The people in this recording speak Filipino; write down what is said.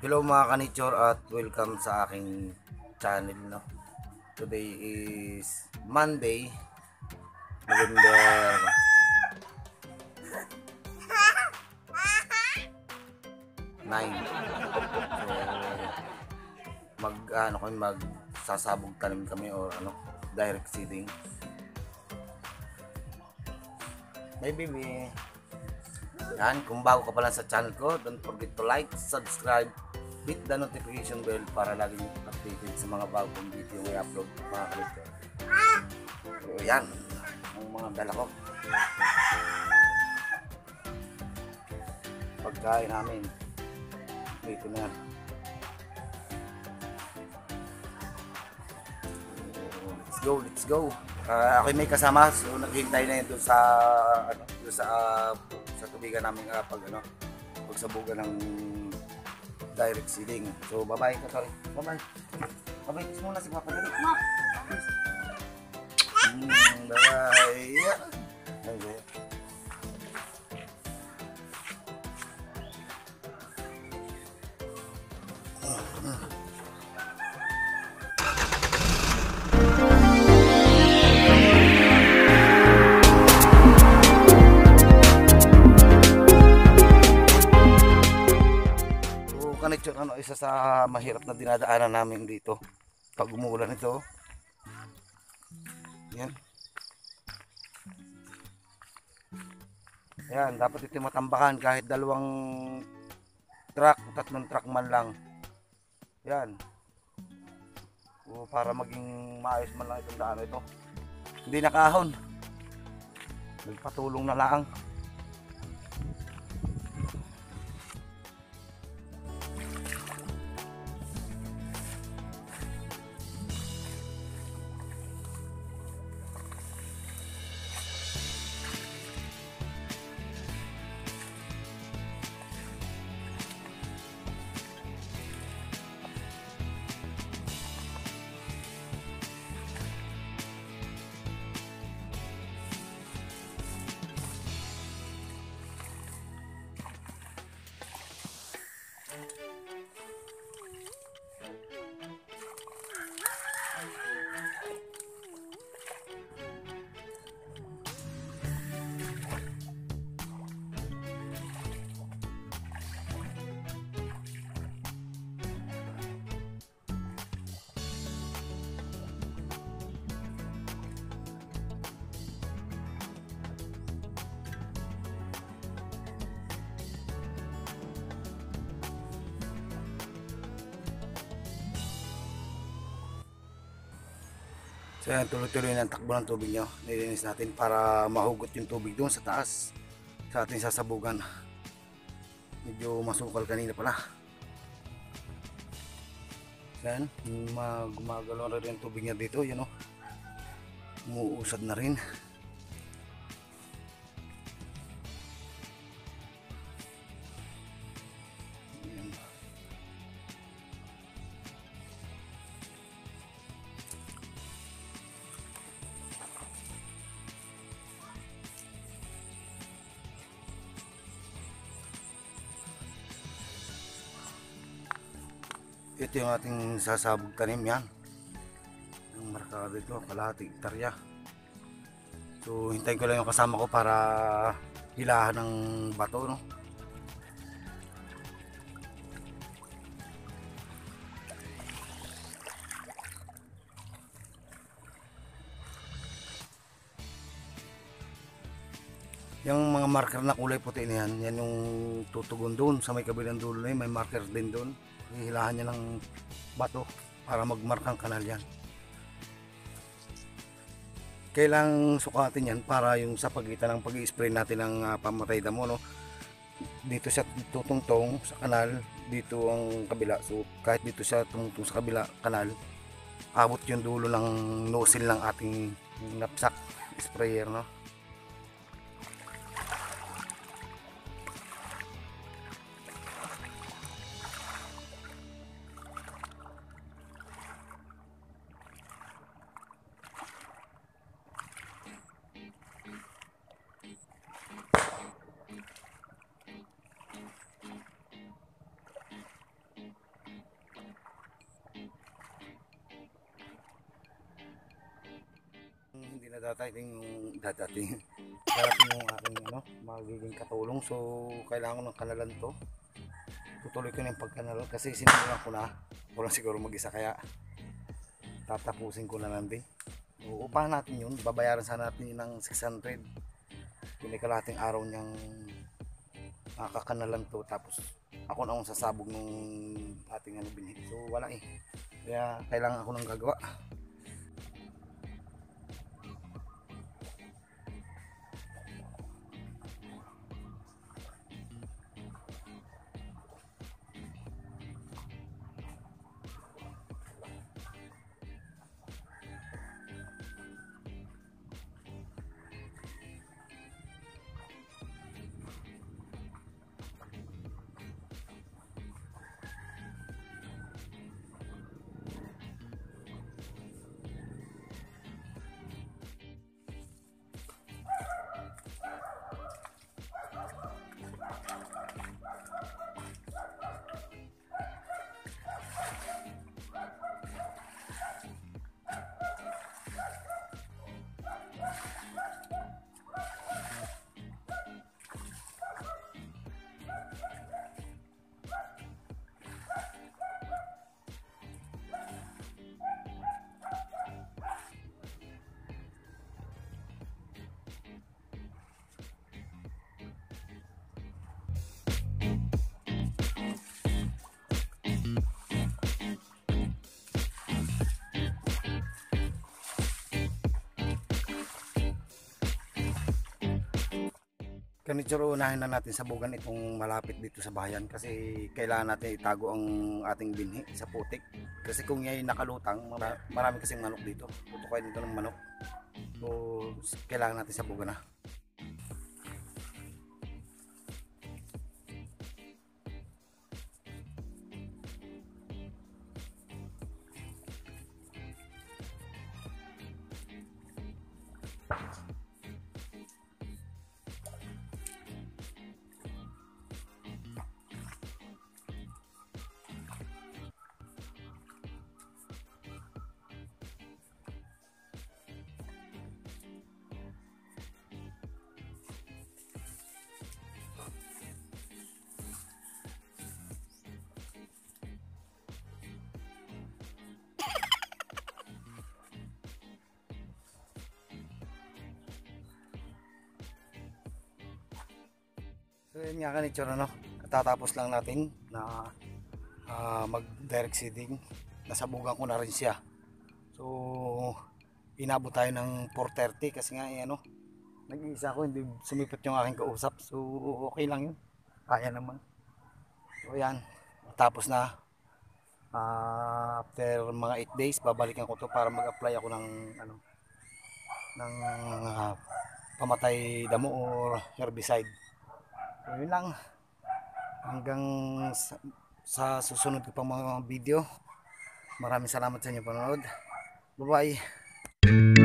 Hello mga ka-nature at welcome sa aking channel, no. Today is Monday, November 9. So magsasabog tanim kami or direct seeding. May baby. Yan, kung bago ka pa lang sa channel ko, don't forget to like, subscribe, hit the notification bell para laging updated sa mga bagong video may upload mga kalito. So yan, ang mga dala ko. Pagkain namin. Dito na yan. Let's go. Ako may kasama, so naghihintay na yun doon sa sa tubigan namin pagsabugan ng direct seeding. So bye-bye. Bye-bye. Kiss muna si Papa dali. Bye-bye. Okay. Isa sa mahirap na dinadaanan namin dito pag umuulan ito. Yan. Yan, dapat ito matambakan kahit dalawang truck, tatlong truck man lang. Yan. O, para maging maayos man lang itong daan ito. Hindi nakahon. Nagpatulong na lang. So yan, tuloy-tuloy ng takbo ng tubig nyo. Nilinis natin para mahugot yung tubig doon sa taas sa ating sasabugan. Medyo masukal kanina pala. Yan, gumagalaw na rin yung tubig niya dito. Yun o, umuusad na rin. Ito yung ating sasabog tanim, yan. Yung markado ito, kalahating hektarya. So hintayin ko lang yung kasama ko para hilahan ng bato, no. Yung mga marker na kulay puti na yan, yan yung tutugon doon sa may kabilang dulo na yun, may marker din doon. Hihilahan niya ng bato para magmarkang kanal yan. Kailangang sukatin yan para yung sa pagitan ng pag-i-spray natin ng pamatay damo, no? Dito siya tutungtong sa kanal, dito ang kabila. So kahit dito siya tumungtong sa kabila kanal, abot yung dulo ng nozzle ng ating knapsack sprayer, no? dadating yung dadating dadating yung aking magiging katulong. So kailangan ko ng kanalan to. Tutuloy ko na yung pagkanalan kasi sinimulan ko na. Walang siguro mag-isa kaya tatapusin ko na lang din. So, upahan natin yun. Babayaran sana natin yun ng 600. Pinikalating araw niyang kakanalan to. Tapos ako na akong sasabog nung ating binhi. So wala eh. Kaya kailangan ako nang gagawa. Kanitsuro, unahin na natin sabugan itong malapit dito sa bayan kasi kailangan natin itago ang ating binhi sa putik. Kasi kung yan nakalutang, marami kasing manok dito. Tutukoy dito ng manok. So kailangan natin sabugan na. So yun nga kanitsura, tatapos lang natin na mag direct seeding. Nasabugan ko na rin siya. So inabot tayo ng 4:30 kasi nga nag-iisa ako, hindi sumipot yung aking kausap. So okay lang yun, kaya naman. So yan, tapos na. After mga 8 days babalikan ko to para mag-apply ako ng ng pamatay damo or herbicide. So yun lang, hanggang sa susunod ko pang mga video. Maraming salamat sa inyong panonood. Bye bye.